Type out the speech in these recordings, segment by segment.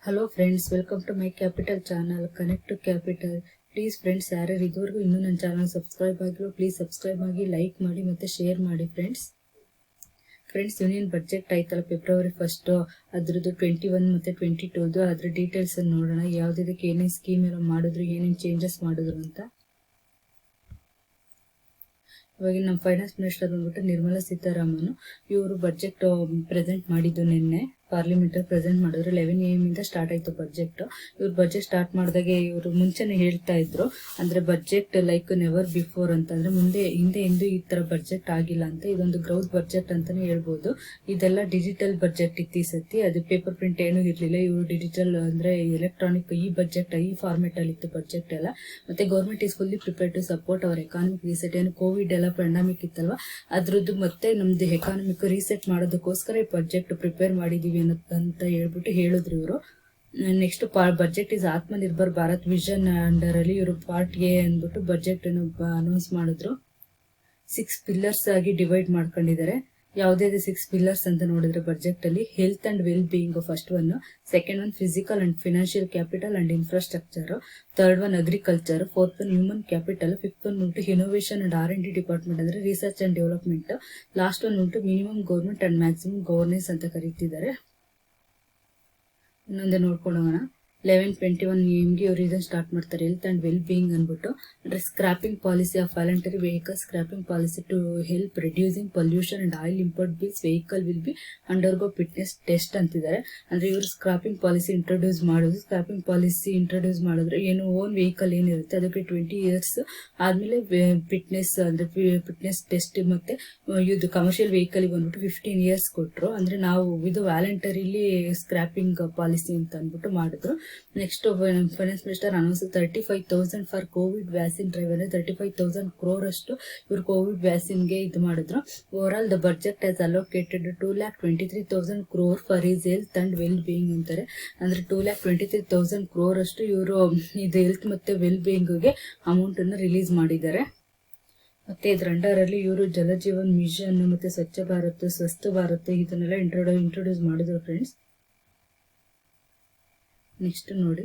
Hello friends, welcome to my capital channel connect to capital. Please friends, ಯಾರ್ಯಾರು ಇದುವರೆಗೂ ಇನ್ನೂ ನನ್ನ ಚಾನಲ್ ಸಬ್ಸ್ಕ್ರೈಬ್ ಆಗಿರೋ ಪ್ಲೀಸ್ ಸಬ್ಸ್ಕ್ರೈಬ್ ಆಗಿ, ಲೈಕ್ ಮಾಡಿ ಮತ್ತು ಶೇರ್ ಮಾಡಿ ಫ್ರೆಂಡ್ಸ್. ಯೂನಿಯನ್ ಬಜೆಟ್ ಆಯ್ತಲ್ಲ ಫೆಬ್ರವರಿ 1, ಅದ್ರದ್ದು 21 ಮತ್ತು 22 ಅದ್ರ ಡೀಟೇಲ್ಸ್ ನೋಡೋಣ. ಯಾವುದಕ್ಕೆ ಏನೇನು ಸ್ಕೀಮ್ ಎಲ್ಲ ಮಾಡಿದ್ರು, ಏನೇನು ಚೇಂಜಸ್ ಮಾಡಿದ್ರು ಅಂತ. ಇವಾಗ ನಮ್ಮ ಫೈನಾನ್ಸ್ ಮಿನಿಸ್ಟರ್ ಬಂದ್ಬಿಟ್ಟು ನಿರ್ಮಲಾ ಸೀತಾರಾಮನ್. ಇವರು ಬಜೆಟ್ ಪ್ರೆಸೆಂಟ್ ಮಾಡಿದ್ದು ನಿನ್ನೆ ಪಾರ್ಲಿಮೆಂಟ್ ಪ್ರೆಸೆಂಟ್ ಮಾಡಿದ್ರು. 11 AM ಇಂದ ಸ್ಟಾರ್ಟ್ ಆಯ್ತು ಬಜೆಟ್. ಇವ್ರು ಬಜೆಟ್ ಸ್ಟಾರ್ಟ್ ಮಾಡಿದಾಗೆ ಇವರು ಮುಂಚೆನೆ ಹೇಳ್ತಾ ಇದ್ರು, ಅಂದ್ರೆ ಬಜೆಟ್ ಲೈಕ್ ನೆವರ್ ಬಿಫೋರ್ ಅಂತ, ಅಂದ್ರೆ ಹಿಂದೆ ಎಂದೂ ಈ ತರ ಬಜೆಟ್ ಆಗಿಲ್ಲ ಅಂತ. ಇದೊಂದು ಗ್ರೌತ್ ಬಜೆಟ್ ಅಂತಾನೆ ಹೇಳ್ಬೋದು. ಇದೆಲ್ಲ ಡಿಜಿಟಲ್ ಬಜೆಟ್ ಇತ್ತು ಈ ಸತಿ. ಅದು ಪೇಪರ್ ಪ್ರಿಂಟ್ ಏನೂ ಇರ್ಲಿಲ್ಲ. ಇವರು ಡಿಜಿಟಲ್ ಅಂದ್ರೆ ಎಲೆಕ್ಟ್ರಾನಿಕ್ ಈ ಬಜೆಟ್ ಈ ಫಾರ್ಮೆಟ್ ಅಲ್ಲಿ ಇತ್ತು ಬಜೆಟ್ ಎಲ್ಲ. ಮತ್ತೆ government is fully prepared to support our economic reset. ಏನು ಕೋವಿಡ್ ಎಲ್ಲ ಪ್ಯಾಂಡಮಿಕ್ ಇತ್ತಲ್ವಾ, ಅದ್ರದ್ದು ಮತ್ತೆ ನಮ್ದು ಎಕಾನಮಿಕ್ ರೀಸೆಟ್ ಮಾಡೋದಕ್ಕೋಸ್ಕರ ಈ ಬಜೆಟ್ ಪ್ರಿಪೇರ್ ಮಾಡಿದೀವಿ ಅಂತ ಹೇಳ್ಬಿಟ್ಟು ಹೇಳಿದ್ರು ಇವರು. ನೆಕ್ಸ್ಟ್ ಬಜೆಟ್ ಇಸ್ ಆತ್ಮ ನಿರ್ಭರ್ ಭಾರತ್ ವಿಷನ್ ಅಂಡರ್ ಅಲ್ಲಿ ಇವರು ಪಾರ್ಟ್ ಎ ಅಂದ್ಬಿಟ್ಟು ಬಜೆಟ್ ಅನೌನ್ಸ್ ಮಾಡಿದ್ರು. 6 ಪಿಲ್ಲರ್ಸ್ ಆಗಿ ಡಿವೈಡ್ ಮಾಡ್ಕೊಂಡಿದ್ದಾರೆ. ಯಾವುದೇ 6 ಪಿಲ್ಲರ್ಸ್ ಅಂತ ನೋಡಿದ್ರೆ ಬಜೆಟ್ ಅಲ್ಲಿ health and well being first one, second one physical and financial capital and infrastructure, third one agriculture, fourth one human capital, fifth one ಉಂಟು innovation and R&D department ಅಂದ್ರೆ research and development, last one ಉಂಟು minimum government and maximum governance ಅಂತ ಕರೀತಿದ್ದಾರೆ. ಇನ್ನೊಂದೇ ನೋಡ್ಕೊಂಡು ಹೋಗೋಣ. 11-21 AM ಇವರು ಇದನ್ನು start ಮಾಡ್ತಾರೆ, ಹೆಲ್ತ್ ಅಂಡ್ ವೆಲ್ ಬೀಯಿಂಗ್ ಅಂದ್ಬಿಟ್ಟು. ಅಂದ್ರೆ scrapping policy of voluntary vehicle scrapping policy to help reducing pollution and oil import bills vehicle will be undergo fitness test ಅಂತಿದ್ದಾರೆ. ಅಂದ್ರೆ ಇವರು ಸ್ಕ್ರಾಪಿಂಗ್ ಪಾಲಿಸಿ ಇಂಟ್ರೊಡ್ಯೂಸ್ ಮಾಡೋದು. ಸ್ಕ್ರಾಪಿಂಗ್ ಪಾಲಿಸಿ ಇಂಟ್ರೊಡ್ಯೂಸ್ ಮಾಡಿದ್ರೆ ಏನು own vehicle ಏನಿರುತ್ತೆ ಅದಕ್ಕೆ 20 years ಆದ್ಮೇಲೆ ಫಿಟ್ನೆಸ್ ಅಂದ್ರೆ ಫಿಟ್ನೆಸ್ ಟೆಸ್ಟ್, ಮತ್ತೆ ಇದು ಕಮರ್ಷಿಯಲ್ ವೆಹಿಕಲ್ ಬಂದ್ಬಿಟ್ಟು 15 years ಕೊಟ್ರು. ಅಂದ್ರೆ ನಾವು ಇದು ವ್ಯಾಲಂಟರಿಲಿ ಸ್ಕ್ರಾಪಿಂಗ್ ಪಾಲಿಸಿ ಅಂತ ಅಂದ್ಬಿಟ್ಟು ಮಾಡಿದ್ರು. Next finance minister announce 35,000 for Covid vaccine drive. ಅಂದ್ರೆ 35,000 crore ಅಷ್ಟು ಇವರು ಕೋವಿಡ್ ವ್ಯಾಕ್ಸಿನ್ ಗೆ ಇದು ಮಾಡಿದ್ರು. Over all the budget has allocated 2,23,000 crore for is health and well being ಅಂತಾರೆ. ಅಂದ್ರೆ 2,23,000 crore ಅಷ್ಟು ಇವರು ಇದು ಹೆಲ್ತ್ ಮತ್ತೆ ವೆಲ್ ಬೀಯಿಂಗ್ ಗೆ ಅಮೌಂಟ್ ಅನ್ನು ರಿಲೀಸ್ ಮಾಡಿದ್ದಾರೆ. ಮತ್ತೆ ಇದ್ರ ಅಂಡರ್ ಅಲ್ಲಿ ಇವರು ಜಲ ಜೀವನ್ ಮಿಷನ್ ಮತ್ತೆ ಸ್ವಚ್ಛ ಭಾರತ್, ಸ್ವಸ್ಥ ಭಾರತ್ ಇದನ್ನೆಲ್ಲ ಇಂಟ್ರೊಡ್ಯೂಸ್ ಮಾಡಿದ್ರು ಫ್ರೆಂಡ್ಸ್. ನೆಕ್ಸ್ಟ್ ನೋಡಿ,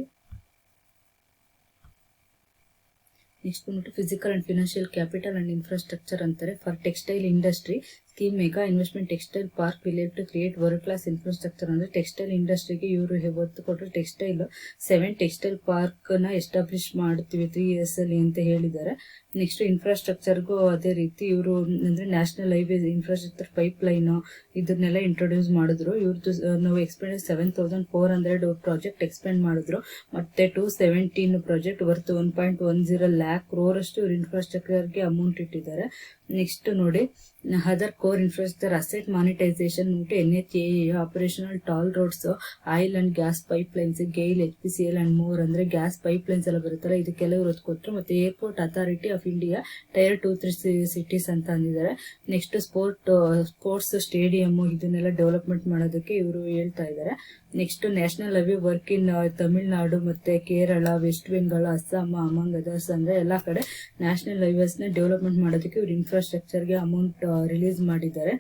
ನೆಕ್ಸ್ಟ್ ಬಂದ್ಬಿಟ್ಟು physical and financial capital and infrastructure ಅಂತಾರೆ. For textile industry scheme mega investment textile park will to create world class infrastructure. ಅಂದ್ರೆ ಟೆಕ್ಸ್ಟೈಲ್ ಇಂಡಸ್ಟ್ರಿಗೆ ಇವರು ಒತ್ತು ಕೊಟ್ಟರು. ಟೆಕ್ಸ್ಟೈಲ್ 7 ಟೆಕ್ಸ್ಟೈಲ್ ಪಾರ್ಕ್ ನ ಎಸ್ಟಾಬ್ಲಿಷ್ ಮಾಡ್ತೀವಿ 3 years ಅಲ್ಲಿ ಅಂತ ಹೇಳಿದ್ದಾರೆ. ನೆಕ್ಸ್ಟ್ ಇನ್ಫ್ರಾಸ್ಟ್ರಕ್ಚರ್ಗೂ ಅದೇ ರೀತಿ ಇವರು ಅಂದ್ರೆ national highway infrastructure pipe line ಇದನ್ನೆಲ್ಲ ಇಂಟ್ರೊಡ್ಯೂಸ್ ಮಾಡಿದ್ರು. ಇವ್ರದ್ದು ನಾವು ಎಕ್ಸ್ಪೆಂಡ್ 7,400 ಪ್ರಾಜೆಕ್ಟ್ ಎಕ್ಸ್ಪೆಂಡ್ ಮಾಡಿದ್ರು. ಮತ್ತೆ 217 ಪ್ರಾಜೆಕ್ಟ್ ವರ್ತ್ 1.10 lakh crore ಅಷ್ಟು ಇವ್ರು ಇನ್ಫ್ರಾಸ್ಟ್ರಕ್ಚರ್ಗೆ ಅಮೌಂಟ್ ಇಟ್ಟಿದ್ದಾರೆ. ನೆಕ್ಸ್ಟ್ ನೋಡಿ, other core infrastructure asset monetization ಉಂಟು NHAA, operational toll roads, oil and gas pipe lines, GAIL, HPCL and more. ಅಂದ್ರೆ ಗ್ಯಾಸ್ ಪೈಪ್ ಲೈನ್ಸ್ ಎಲ್ಲ ಬರುತ್ತಲ್ಲ ಇದಕ್ಕೆಲ್ಲ ಇವ್ರು ಒತ್ತು ಕೊಟ್ಟರು. ಮತ್ತೆ airport authority of India tier 2-3 cities ಅಂತ ಅಂದಿದ್ದಾರೆ. ನೆಕ್ಸ್ಟ್ ಸ್ಪೋರ್ಟ್ಸ್ ಸ್ಟೇಡಿಯಂ ಇದನ್ನೆಲ್ಲ ಡೆವಲಪ್ಮೆಂಟ್ ಮಾಡೋದಕ್ಕೆ ಇವರು ಹೇಳ್ತಾ ಇದ್ದಾರೆ. Next national highway work in Tamil Nadu ಮತ್ತೆ ಕೇರಳ, ವೆಸ್ಟ್ ಬೆಂಗಾಲ್, ಅಸ್ಸಾಂ ಅಮಂಗ್ ಅದರ್ಸ್. ಅಂದ್ರೆ ಎಲ್ಲಾ ಕಡೆ ನ್ಯಾಷನಲ್ ಹೈವೇಸ್ ನ ಡೆವಲಪ್ಮೆಂಟ್ ಮಾಡೋದಕ್ಕೆ ಇವರು ಇನ್ಫ್ರಾಸ್ಟ್ರಕ್ಚರ್ಗೆ ಅಮೌಂಟ್ ರಿಲೀಸ್ ಮಾಡಿದ್ದಾರೆ.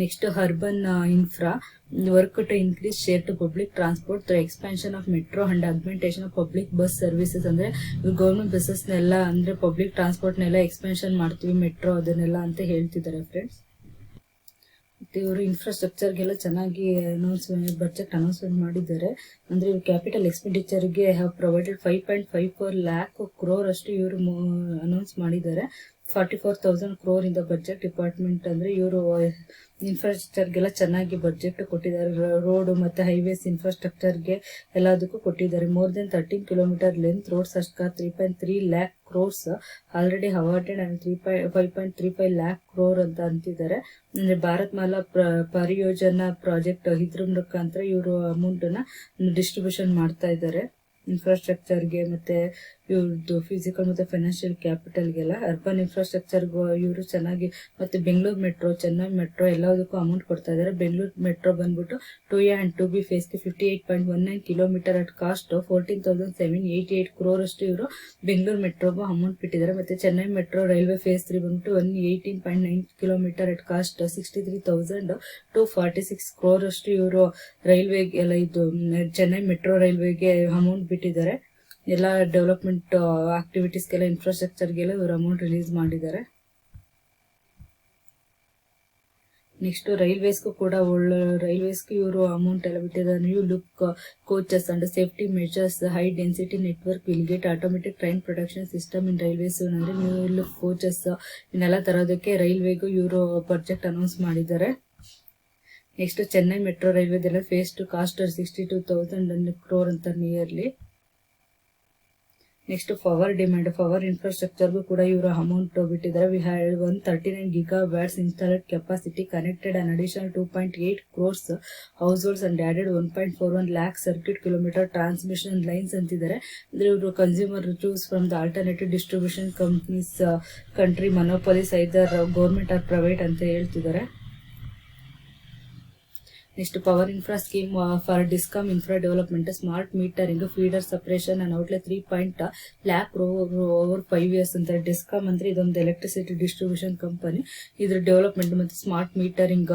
Next urban infra work to increase share to public transport through expansion of metro and augmentation of public bus services. ಅಂದ್ರೆ ಗೌರ್ಮೆಂಟ್ ಬಸ್ಸಸ್ನೆಲ್ಲ ಅಂದ್ರೆ ಪಬ್ಲಿಕ್ ಟ್ರಾನ್ಸ್ಪೋರ್ಟ್ನೆಲ್ಲ ಎಕ್ಸ್ಪಾನ್ಷನ್ ಮಾಡ್ತೀವಿ, ಮೆಟ್ರೋ ಅದನ್ನೆಲ್ಲ ಅಂತ ಹೇಳ್ತಿದ್ದಾರೆ ಫ್ರೆಂಡ್ಸ್. ಮತ್ತೆ ಇವರು ಇನ್ಫ್ರಾಸ್ಟ್ರಕ್ಚರ್ಗೆಲ್ಲ ಚೆನ್ನಾಗಿ ಬಜೆಟ್ ಅನೌನ್ಸ್ಮೆಂಟ್ ಮಾಡಿದ್ದಾರೆ. ಅಂದ್ರೆ ಇವರು ಕ್ಯಾಪಿಟಲ್ ಎಕ್ಸ್ಪೆಂಡಿಚರ್ಗೆ ಹ್ಯಾವ್ ಪ್ರೊವೈಡೆಡ್ 5.54 lakh crore ಅಷ್ಟು ಇವರು ಅನೌನ್ಸ್ ಮಾಡಿದ್ದಾರೆ. 44,000 crore ಇಂದ ಬಜೆಟ್ ಡಿಪಾರ್ಟ್ಮೆಂಟ್. ಅಂದ್ರೆ ಇವರು ಇನ್ಫ್ರಾಸ್ಟ್ರಕ್ಚರ್ಗೆಲ್ಲ ಚೆನ್ನಾಗಿ ಬಜೆಟ್ ಕೊಟ್ಟಿದ್ದಾರೆ. ರೋಡ್ ಮತ್ತೆ ಹೈವೇಸ್ ಇನ್ಫ್ರಾಸ್ಟ್ರಕ್ಚರ್ಗೆ ಎಲ್ಲದಕ್ಕೂ ಕೊಟ್ಟಿದ್ದಾರೆ. More than 13 kilometer length road ಸರ್ಕಾರ 3.3 lakh crores already awarded and 5.35 lakh crore ಅಂತ ಅಂತಿದ್ದಾರೆ. ಅಂದ್ರೆ ಭಾರತ್ ಮಾಲಾ ಪರಿಯೋಜನಾ ಪ್ರಾಜೆಕ್ಟ್ ಇದ್ರ ಮುಖಾಂತರ ಇವರು ಅಮೌಂಟ್ ನ ಡಿಸ್ಟ್ರಿಬ್ಯೂಷನ್ ಮಾಡ್ತಾ ಇದ್ದಾರೆ ಇನ್ಫ್ರಾಸ್ಟ್ರಕ್ಚರ್ಗೆ ಮತ್ತೆ ಇವ್ರದ್ದು ಫಿಸಿಕಲ್ ಮತ್ತು ಫೈನಾನ್ಷಿಯಲ್ ಕ್ಯಾಪಿಟಲ್ಗೆಲ್ಲ. ಅರ್ಬನ್ ಇನ್ಫ್ರಾಸ್ಟ್ರಕ್ಚರ್ಗೂ ಇವರು ಚೆನ್ನಾಗಿ, ಮತ್ತು ಬೆಂಗಳೂರು ಮೆಟ್ರೋ, ಚೆನ್ನೈ ಮೆಟ್ರೋ ಎಲ್ಲದಕ್ಕೂ ಅಮೌಂಟ್ ಕೊಡ್ತಾ ಇದ್ದಾರೆ. ಬೆಂಗಳೂರು ಮೆಟ್ರೋ ಬಂದ್ಬಿಟ್ಟು 2A and 2B ಫೇಸ್ಗೆ 58.19 kilometre at cost 14,788 crore ಅಷ್ಟು ಇವರು ಬೆಂಗಳೂರು ಮೆಟ್ರೋಗೂ ಅಮೌಂಟ್ ಬಿಟ್ಟಿದ್ದಾರೆ. ಮತ್ತೆ ಚೆನ್ನೈ ಮೆಟ್ರೋ ರೈಲ್ವೆ ಫೇಸ್ 3 ಬಂದ್ಬಿಟ್ಟು 118.9 ಕಿಲೋಮೀಟರ್ ಅಟ್ ಕಾಸ್ಟ್ 63,246 crore ಅಷ್ಟು ಇವರು ರೈಲ್ವೆಗೆ ಎಲ್ಲ ಇದು ಚೆನ್ನೈ ಮೆಟ್ರೋ ರೈಲ್ವೆಗೆ ಅಮೌಂಟ್ ಬಿಟ್ಟಿದ್ದಾರೆ. ಎಲ್ಲ ಡೆವಲಪ್ಮೆಂಟ್ ಆಕ್ಟಿವಿಟೀಸ್ಗೆಲ್ಲ ಇನ್ಫ್ರಾಸ್ಟ್ರಕ್ಚರ್ಗೆಲ್ಲ ಇವರು ಅಮೌಂಟ್ ರಿಲೀಸ್ ಮಾಡಿದ್ದಾರೆ. ನೆಕ್ಸ್ಟ್ ರೈಲ್ವೇಸ್ಗೂ ಕೂಡ ರೈಲ್ವೇಸ್ಗೂ ಇವರು ಅಮೌಂಟ್ ಎಲ್ಲ ಬಿಟ್ಟಿದ್ದಾರೆ. New look coaches and safety measures high density network will get automatic train production system in railways ಅಂದ್ರೆ ನ್ಯೂ ಲುಕ್ ಕೋಚಸ್ ಇನ್ನೆಲ್ಲ ತರೋದಕ್ಕೆ ರೈಲ್ವೆಗೂ ಇವರು ಪ್ರಾಜೆಕ್ಟ್ ಅನೌನ್ಸ್ ಮಾಡಿದ್ದಾರೆ. ನೆಕ್ಸ್ಟ್ ಚೆನ್ನೈ ಮೆಟ್ರೋ ರೈಲ್ವೆದೆಲ್ಲ ಫೇಸ್ ಟು ಕಾಸ್ಟ್ 62,000 crore ಅಂತ nearly. Next power demand, power ಇನ್ಫ್ರಾಸ್ಟ್ರಕ್ಚರ್ಗೂ ಕೂಡ ಇವರು ಅಮೌಂಟ್ ಬಿಟ್ಟಿದ್ದಾರೆ. We had 139 gigawatts installed capacity, connected an additional 2.8 crores households and added 1.41 lakh circuit kilometer transmission lines ಅಂತಿದ್ದಾರೆ. ಅಂದ್ರೆ ಇವರು consumer choose from the alternative distribution companies country monopolies either government or private ಅಂತ ಹೇಳ್ತಿದ್ದಾರೆ. Next power infra scheme for discom infra development, smart metering, feeder separation and outlet 3 lakh over 5 years ಅಂತಾರೆ. Discom ಅಂದ್ರೆ ಇದೊಂದು electricity distribution company. ಇದ್ರ development ಮತ್ತು smart metering,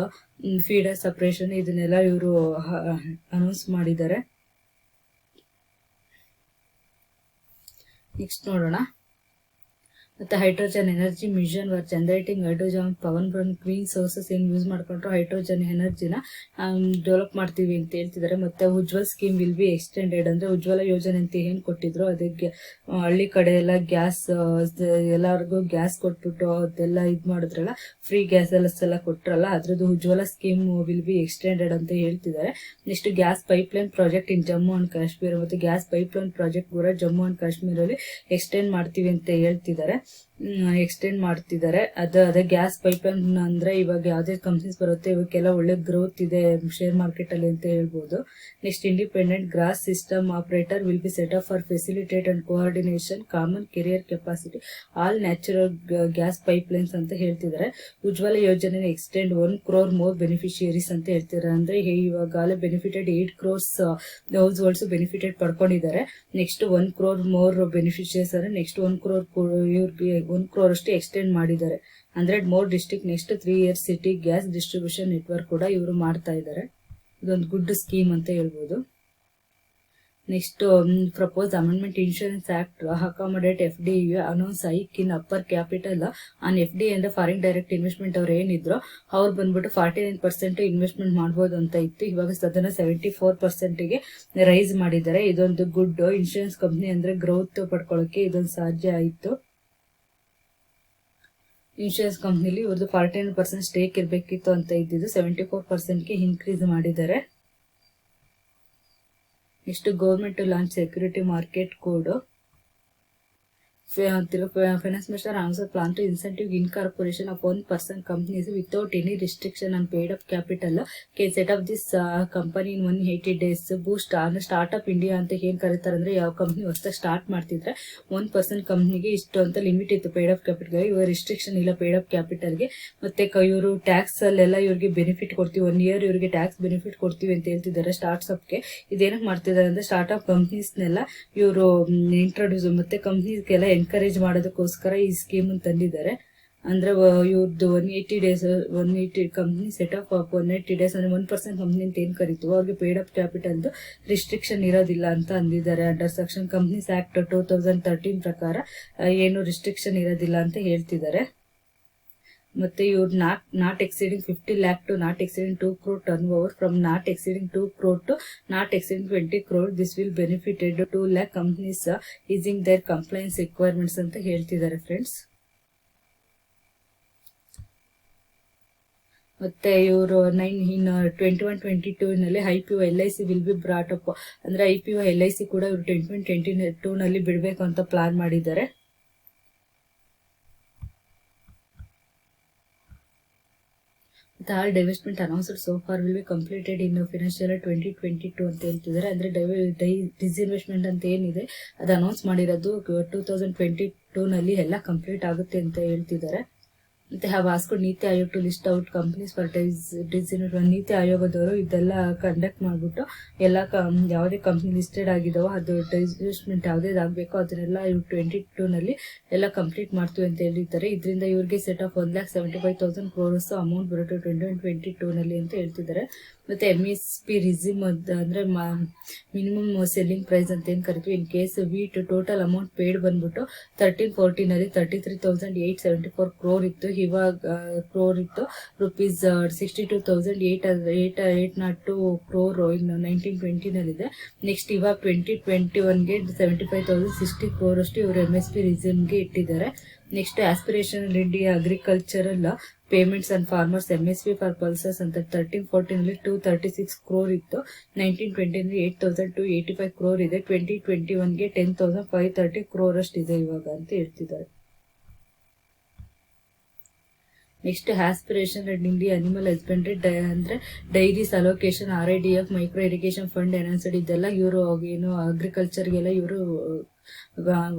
feeder separation ಇದನ್ನೆಲ್ಲ ಇವರು announce ಮಾಡಿದ್ದಾರೆ. ನೆಕ್ಸ್ಟ್ ನೋಡೋಣ. ಮತ್ತೆ hydrogen energy mission for generating hydrogen power from green sources ಏನು ಯೂಸ್ ಮಾಡ್ಕೊಂಡ್ರು ಹೈಡ್ರೋಜನ್ ಎನರ್ಜಿನ ಡೆವಲಪ್ ಮಾಡ್ತೀವಿ ಅಂತ ಹೇಳ್ತಿದ್ದಾರೆ. ಮತ್ತೆ Ujjwal scheme will be extended, ಅಂದ್ರೆ ಉಜ್ವಲ ಯೋಜನೆ ಅಂತ ಏನ್ ಕೊಟ್ಟಿದ್ರು ಅದಕ್ಕೆ ಹಳ್ಳಿ ಕಡೆ ಎಲ್ಲ ಗ್ಯಾಸ್ ಎಲ್ಲರಿಗೂ ಗ್ಯಾಸ್ ಕೊಟ್ಬಿಟ್ಟು ಅದೆಲ್ಲ ಇದ್ ಮಾಡಿದ್ರಲ್ಲ, ಫ್ರೀ ಗ್ಯಾಸ್ ಎಲ್ಲ ಕೊಟ್ರಲ್ಲ, ಅದ್ರದ್ದು ಉಜ್ವಲ ಸ್ಕೀಮ್ ವಿಲ್ ಬಿ ಎಕ್ಸ್ಟೆಂಡೆಡ್ ಅಂತ ಹೇಳ್ತಿದ್ದಾರೆ. Next gas pipeline project in Jammu and Kashmir, ಮತ್ತೆ ಗ್ಯಾಸ್ ಪೈಪ್ಲೈನ್ ಪ್ರಾಜೆಕ್ಟ್ ಕೂಡ ಜಮ್ಮು ಅಂಡ್ ಕಾಶ್ಮೀರಲ್ಲಿ ಎಕ್ಸ್ಟೆಂಡ್ ಮಾಡ್ತೀವಿ ಅಂತ ಹೇಳ್ತಿದ್ದಾರೆ. ಎಕ್ಸ್ಟೆಂಡ್ ಮಾಡ್ತಿದ್ದಾರೆ. ಅದೇ ಗ್ಯಾಸ್ ಪೈಪ್ಲೈನ್ ಅಂದ್ರೆ ಇವಾಗ ಯಾವ್ದೇ ಕಂಪ್ನೀಸ್ ಬರುತ್ತೆ ಇವಕ್ಕೆಲ್ಲ ಒಳ್ಳೆ ಗ್ರೋತ್ ಇದೆ ಶೇರ್ ಮಾರ್ಕೆಟ್ ಅಲ್ಲಿ ಅಂತ ಹೇಳ್ಬೋದು. Next independent gross system operator will be set up for facilitate and coordination common carrier capacity all natural gas pipelines ಅಂತ ಹೇಳ್ತಿದ್ದಾರೆ. ಉಜ್ವಲ ಯೋಜನೆ ಎಕ್ಸ್ಟೆಂಡ್ 1 crore ಮೋರ್ ಬೆನಿಫಿಷಿಯರೀಸ್ ಅಂತ ಹೇಳ್ತಿದ್ದಾರೆ. ಅಂದ್ರೆ ಇವಾಗಲೇ benefited 8 crores house holds benefited ಪಡ್ಕೊಂಡಿದ್ದಾರೆ. ನೆಕ್ಸ್ಟ್ 1 crore ಮೋರ್ ಬೆನಿಫಿಷಿಯರ್ಸ್ ಅಂದ್ರೆ next 1 crore ಇವ್ರಿಗೆ 1 crore ಅಷ್ಟು ಎಕ್ಸ್ಟೆಂಡ್ ಮಾಡಿದ್ದಾರೆ. 100 more district next 3 years city gas distribution network ಕೂಡ ಇವರು ಮಾಡ್ತಾ ಇದ್ದಾರೆ. ಇದೊಂದು ಗುಡ್ ಸ್ಕೀಮ್ ಅಂತ ಹೇಳ್ಬೋದು. Next propose amendment insurance act accommodate FDI announce hike in upper capital on FDI ಅಂದ್ರೆ ಫಾರಿನ್ ಡೈರೆಕ್ಟ್ ಇನ್ವೆಸ್ಟ್ಮೆಂಟ್ ಅವ್ರು ಏನಿದ್ರು ಅವ್ರು ಬಂದ್ಬಿಟ್ಟು 49% ಇನ್ವೆಸ್ಟ್ಮೆಂಟ್ ಮಾಡ್ಬೋದು ಅಂತ ಇತ್ತು. ಇವಾಗ ಅದನ್ನ 74%ಗೆ ರೈಸ್ ಮಾಡಿದ್ದಾರೆ. ಇದೊಂದು ಗುಡ್ ಇನ್ಶೂರೆನ್ಸ್ ಕಂಪ್ನಿ ಅಂದ್ರೆ ಗ್ರೋತ್ ಪಡ್ಕೊಳ್ಳೋಕೆ ಇದೊಂದು ಸಾಧ್ಯ ಆಯಿತು. ಇನ್ಶೂರೆನ್ಸ್ ಕಂಪ್ನಿಲಿ ಇವ್ರದ್ದು 49% ಸ್ಟೇಕ್ ಇರಬೇಕಿತ್ತು ಅಂತ ಇದ್ದಿದ್ದು 74%ಗೆ ಇನ್ಕ್ರೀಸ್ ಮಾಡಿದ್ದಾರೆ. Next government launch security market code. Finance Minister also plan to incentive incorporation of 1% companies without any restriction on paid up capital. Can set up this company in 180 days. Boost startup India ಅಂತ ಏನ್ ಕರೀತಾರೆ ಅಂದ್ರೆ ಯಾವ company ಹೊಸದಾಗಿ start ಮಾಡ್ತಿದ್ರೆ 1% ಕಂಪ್ನಿಗೆ ಇಷ್ಟು ಅಂತ ಲಿಮಿಟ್ ಇತ್ತು ಪೇಡ್ ಅಪ್ ಕ್ಯಾಪಿಟಲ್. ಇವಾಗ ರಿಸ್ಟ್ರಿಕ್ಷನ್ ಇಲ್ಲ ಪೇಡ್ ಅಪ್ ಕ್ಯಾಪಿಟಲ್ಗೆ. ಮತ್ತೆ ಇವರು ಟ್ಯಾಕ್ಸ್ ಅಲ್ಲೆಲ್ಲ ಇವ್ರಿಗೆ ಬೆನಿಫಿಟ್ ಕೊಡ್ತೀವಿ, 1 year ಇವ್ರಿಗೆ ಟ್ಯಾಕ್ಸ್ ಬೆನಿಫಿಟ್ ಕೊಡ್ತೀವಿ ಅಂತ ಹೇಳ್ತಿದ್ದಾರೆ ಸ್ಟಾರ್ಟ್ಅಪ್ಗೆ. ಇದೇನಕ್ಕೆ ಮಾಡ್ತಿದ್ದಾರೆ ಅಂದ್ರೆ ಸ್ಟಾರ್ಟ್ಅಪ್ ಕಂಪ್ನೀಸ್ನೆಲ್ಲ ಇವರು ಇಂಟ್ರೊಡ್ಯೂಸ್ ಮತ್ತೆ ಕಂಪ್ನೀಸ್ಗೆಲ್ಲ ಎನ್ಕರೇಜ್ ಮಾಡೋದಕ್ಕೋಸ್ಕರ ಈ ಸ್ಕೀಮ್ ತಂದಿದ್ದಾರೆ. ಅಂದ್ರೆ ಇವ್ರದ್ದು 180 ಕಂಪ್ನಿ ಸೆಟ್ ಅಪ್ 180 days ಅಂದ್ರೆ 1% ಕಂಪ್ನಿ ಅಂತ ಏನ್ ಕರಿತೀವೋ ಅವ್ರಿಗೆ ಪೇಡ್ ಅಪ್ ಕ್ಯಾಪಿಟಲ್ ರಿಸ್ಟ್ರಿಕ್ಷನ್ ಇರೋದಿಲ್ಲ ಅಂತ ಅಂದಿದ್ದಾರೆ. ಅಂಡರ್ ಸೆಕ್ಷನ್ ಕಂಪ್ನೀಸ್ ಆಕ್ಟ್ 2013 ಪ್ರಕಾರ ಏನು ರಿಸ್ಟ್ರಿಕ್ಷನ್ ಇರೋದಿಲ್ಲ ಅಂತ ಹೇಳ್ತಿದ್ದಾರೆ. ಮತ್ತೆ ಇವ್ರು not exceeding 50 lakh to not exceeding 2 crore turnover from not exceeding 2 crore to not exceeding 20 crore. This will benefited 2 lakh companies easing their compliance requirements ಅಂತ ಹೇಳ್ತಿದ್ದಾರೆ ಫ್ರೆಂಡ್ಸ್. ಮತ್ತೆ ಇವರು 21-22 ನಲ್ಲಿ IPO LIC will be brought up. ಅಂದ್ರೆ IPO LIC ಕೂಡ ಇವರು 2022 ನಲ್ಲಿ ಬಿಡ್ಬೇಕು ಅಂತ ಪ್ಲಾನ್ ಮಾಡಿದ್ದಾರೆ. The all divestment announced so far will be completed in financial year 2022 ಅಂತ ಹೇಳ್ತಿದ್ದಾರೆ. ಅಂದ್ರೆ ಡಿಸ್ಇನ್ವೆಸ್ಟ್ಮೆಂಟ್ ಅಂತ ಏನಿದೆ ಅದು ಅನೌನ್ಸ್ ಮಾಡಿರೋದು 2022 ನಲ್ಲಿ ಎಲ್ಲ ಕಂಪ್ಲೀಟ್ ಆಗುತ್ತೆ ಅಂತ ಹೇಳ್ತಿದ್ದಾರೆ. ಮತ್ತೆ have asked NITI Aayog to list out companies for disinvestment. NITI ಆಯೋಗದವರು ಇದೆಲ್ಲ ಕಂಡಕ್ಟ್ ಮಾಡಿಬಿಟ್ಟು ಎಲ್ಲ ಯಾವುದೇ ಕಂಪ್ನಿ ಲಿಸ್ಟೆಡ್ ಆಗಿದಾವೋ ಅದು ಡಿಸ್ಇನ್ವೆಸ್ಟ್ಮೆಂಟ್ ಯಾವುದೇದಾಗಬೇಕೋ ಅದನ್ನೆಲ್ಲ ಇವ್ರು 22 ನಲ್ಲಿ ಎಲ್ಲ ಕಂಪ್ಲೀಟ್ ಮಾಡ್ತೀವಿ ಅಂತ ಹೇಳಿದ್ದಾರೆ. ಇದರಿಂದ ಇವ್ರಿಗೆ ಸೆಟ್ ಆಫ್ 1,75,000 crores ಅಮೌಂಟ್ ಬರುತ್ತೆ 2022 ನಲ್ಲಿ ಅಂತ ಹೇಳ್ತಿದ್ದಾರೆ. ಮತ್ತೆ MSP ರಿಸಿಮ್ ಅಂದ್ರೆ ಮಿನಿಮಮ್ ಸೆಲ್ಲಿಂಗ್ ಪ್ರೈಸ್ ಅಂತ ಏನ್ ಕರಿತೀವಿ. In case wheat total amount paid ಬಂದ್ಬಿಟ್ಟು 13-14 ನಲ್ಲಿ 33,874 crore ಇತ್ತು. ಇವಾಗ rupees 62,802 crore ಇನ್ನು 1920 ನಲ್ಲಿದೆ. ನೆಕ್ಸ್ಟ್ ಇವಾಗ 2021ಗೆ 75,060 crore ಅಷ್ಟು ಇವರು MSP ರಿಸಿಮ್ಗೆ ಇಟ್ಟಿದ್ದಾರೆ. Next aspirational India agricultural payments and farmers MSP for pulses ಅಂತ 13-14 ನಲ್ಲಿ 236 crore ಇತ್ತು. 1920 ನಲ್ಲಿ 8,285 crore ಇದೆ. 2021ಗೆ 10,530 crore ಅಷ್ಟು ಇದೆ ಇವಾಗ ಅಂತ ಹೇಳ್ತಿದ್ದಾರೆ. Next aspiration and India animal husbandry ಅಂದ್ರೆ dairies allocation RIDF micro irrigation fund announced. ಇದೆಲ್ಲ ಇವರು ಏನು ಅಗ್ರಿಕಲ್ಚರ್ಗೆಲ್ಲ ಇವರು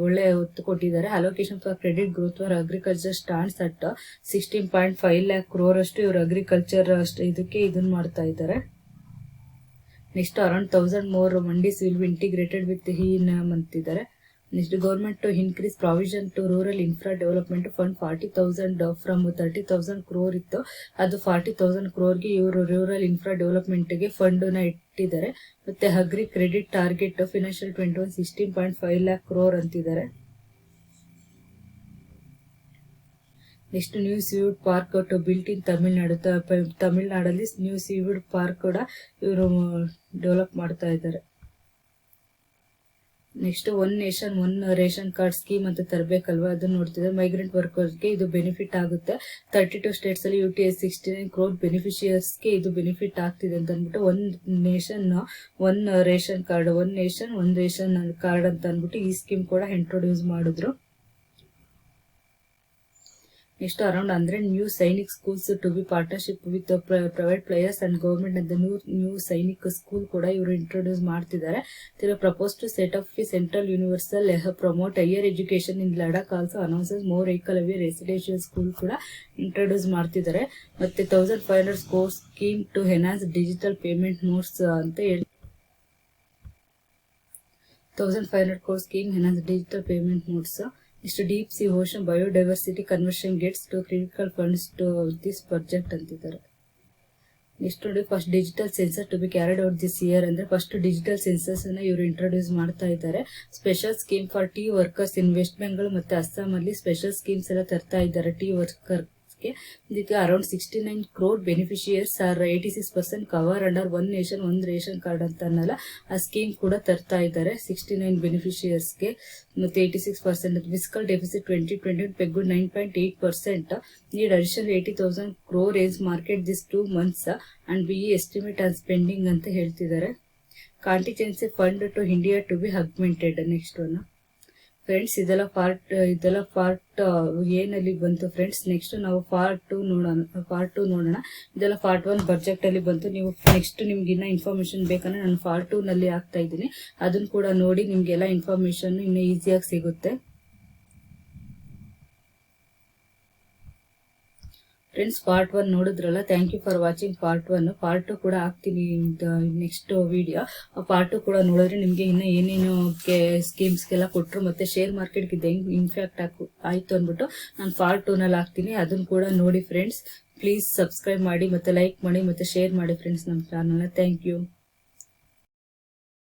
ಒಳ್ಳೆ ಒತ್ತು ಕೊಟ್ಟಿದ್ದಾರೆ. Allocation for credit growth for agriculture stands at 16.5 lakh crore ಅಷ್ಟು ಇವರು ಅಗ್ರಿಕಲ್ಚರ್ ಇದಕ್ಕೆ ಇದನ್ನ ಮಾಡ್ತಾ ಇದ್ದಾರೆ. Next around 1,000 more mandis will be integrated with eNAM ಅಂತಿದ್ದಾರೆ. Next government to increase provision to rural infra development fund 40,000 from 30,000 crore ಇತ್ತು. ಅದು 40,000 crore ಇವರು ರೂರಲ್ ಇನ್ಫ್ರಾ ಡೆವಲಪ್ಮೆಂಟ್ ಗೆ ಫಂಡ್ ನ ಇಟ್ಟಿದ್ದಾರೆ. ಮತ್ತೆ agri credit target financial 21 16.5 lakh crore ಅಂತಿದ್ದಾರೆ. ನೆಕ್ಸ್ಟ್ new seaweed park to built in Tamil Nadu. ತಮಿಳ್ನಾಡಲ್ಲಿ ನ್ಯೂ ಸೀವುಡ್ ಪಾರ್ಕ್ ಕೂಡ ಇವರು ಡೆವಲಪ್ ಮಾಡ್ತಾ ಇದ್ದಾರೆ. Next one nation one ration card scheme ಅಂತ ತರಬೇಕಲ್ವಾ, ಅದನ್ನ ನೋಡ್ತಿದ್ದಾರೆ. ಮೈಗ್ರೆಂಟ್ ವರ್ಕರ್ಸ್ಗೆ ಇದು ಬೆನಿಫಿಟ್ ಆಗುತ್ತೆ. 32 ಸ್ಟೇಟ್ಸ್ ಅಲ್ಲಿ UTS 69 crore ಬೆನಿಫಿಷಿಯರ್ಸ್ಗೆ ಇದು ಬೆನಿಫಿಟ್ ಆಗ್ತಿದೆ ಅಂತ ಅಂದ್ಬಿಟ್ಟು one nation one ration card one nation one ration card ಅಂತ ಅಂದ್ಬಿಟ್ಟು ಈ ಸ್ಕೀಮ್ ಕೂಡ ಇಂಟ್ರೊಡ್ಯೂಸ್ ಮಾಡಿದ್ರು. Next around 100 new Sainik schools to be partnership with private players and government ಅಂತ ನ್ಯೂ ಸೈನಿಕ್ ಸ್ಕೂಲ್ ಕೂಡ ಇವರು ಇಂಟ್ರೊಡ್ಯೂಸ್ ಮಾಡ್ತಿದ್ದಾರೆ. Propose to set of central universal promote higher education in Ladakh also announces more Eklavya residential school ಕೂಡ introduce ಮಾಡ್ತಿದ್ದಾರೆ. ಮತ್ತೆ 1,500 crore scheme to enhance digital payment modes ಅಂತ ಹೇಳಿ 1,500 crore scheme enhance digital payment modes. ಇಷ್ಟು deep sea ocean biodiversity conversion gets to critical funds to this project ಅಂತಿದ್ದಾರೆ. Next ನೋಡಿ first digital census to be carried out this year ಅಂದ್ರೆ first digital census ಅನ್ನ ಇವರು introduce ಮಾಡ್ತಾ ಇದ್ದಾರೆ. Special scheme for tea workers in West Bengal ಮತ್ತೆ ಅಸ್ಸಾಂ ಅಲ್ಲಿ special schemes ಎಲ್ಲ ತರ್ತಾ ಇದ್ದಾರೆ ಟೀ ವರ್ಕರ್. ಇದಕ್ಕೆ around 69 crore beneficiaries are 86% cover under one nation one ration card ಅಂತ ಅನ್ನಲ್ಲ ಆ ಸ್ಕೀಮ್ ಕೂಡ ತರ್ತಾ ಇದ್ದಾರೆ. 69 ಬೆನಿಫಿಷಿಯರ್ಸ್ಗೆ ಮತ್ತೆ 86%. Fiscal deficit 2020 peg 9.8%. Need additional 80,000 crore as market this 2 months and BE estimate on spending ಅಂತ ಹೇಳ್ತಿದ್ದಾರೆ. Contingency fund to India to be augmented. Next one friends ಇದೆಲ್ಲ ಪಾರ್ಟ್ ಏನಲ್ಲಿ ಬಂತು ಫ್ರೆಂಡ್ಸ್. ನೆಕ್ಸ್ಟ್ ನಾವು ಪಾರ್ಟ್ 2 ನೋಡೋಣ. ಇದೆಲ್ಲ ಪಾರ್ಟ್ 1 ಬಜೆಟ್ ಅಲ್ಲಿ ಬಂತು. ನೀವು ನೆಕ್ಸ್ಟ್ ನಿಮ್ಗೆ ಇನ್ನ ಇನ್ಫಾರ್ಮೇಶನ್ ಬೇಕಂದ್ರೆ ನಾನು ಪಾರ್ಟ್ 2 ನಲ್ಲಿ ಹಾಕ್ತಾ ಇದ್ದೀನಿ. ಅದನ್ನ ಕೂಡ ನೋಡಿ ನಿಮ್ಗೆಲ್ಲ ಇನ್ಫಾರ್ಮೇಶನ್ ಇನ್ನು ಈಸಿಯಾಗಿ ಸಿಗುತ್ತೆ. ಫ್ರೆಂಡ್ಸ್ ಪಾರ್ಟ್ 1 ನೋಡಿದ್ರಲ್ಲ, thank you for watching part 1. Part 2 ಕೂಡ ಹಾಕ್ತೀನಿ ನೆಕ್ಸ್ಟ್ ವಿಡಿಯೋ. ಪಾರ್ಟ್ 2 ಕೂಡ ನೋಡಿದ್ರೆ ನಿಮ್ಗೆ ಇನ್ನ ಏನೇನು ಸ್ಕೀಮ್ಸ್ಗೆಲ್ಲ ಕೊಟ್ಟರು ಮತ್ತೆ ಶೇರ್ ಮಾರ್ಕೆಟ್ಗೆ ಇದು ಹೆಂಗ್ ಇಂಪ್ಯಾಕ್ಟ್ ಆಯ್ತು ಅಂದ್ಬಿಟ್ಟು ನಾನು ಪಾರ್ಟ್ 2 ನಲ್ಲಿ ಹಾಕ್ತೀನಿ. ಅದನ್ನ ಕೂಡ ನೋಡಿ ಫ್ರೆಂಡ್ಸ್. ಪ್ಲೀಸ್ ಸಬ್ಸ್ಕ್ರೈಬ್ ಮಾಡಿ ಮತ್ತೆ ಲೈಕ್ ಮಾಡಿ ಮತ್ತೆ ಶೇರ್ ಮಾಡಿ ಫ್ರೆಂಡ್ಸ್ ನಮ್ಮ ಚಾನಲ್ನ. Thank you.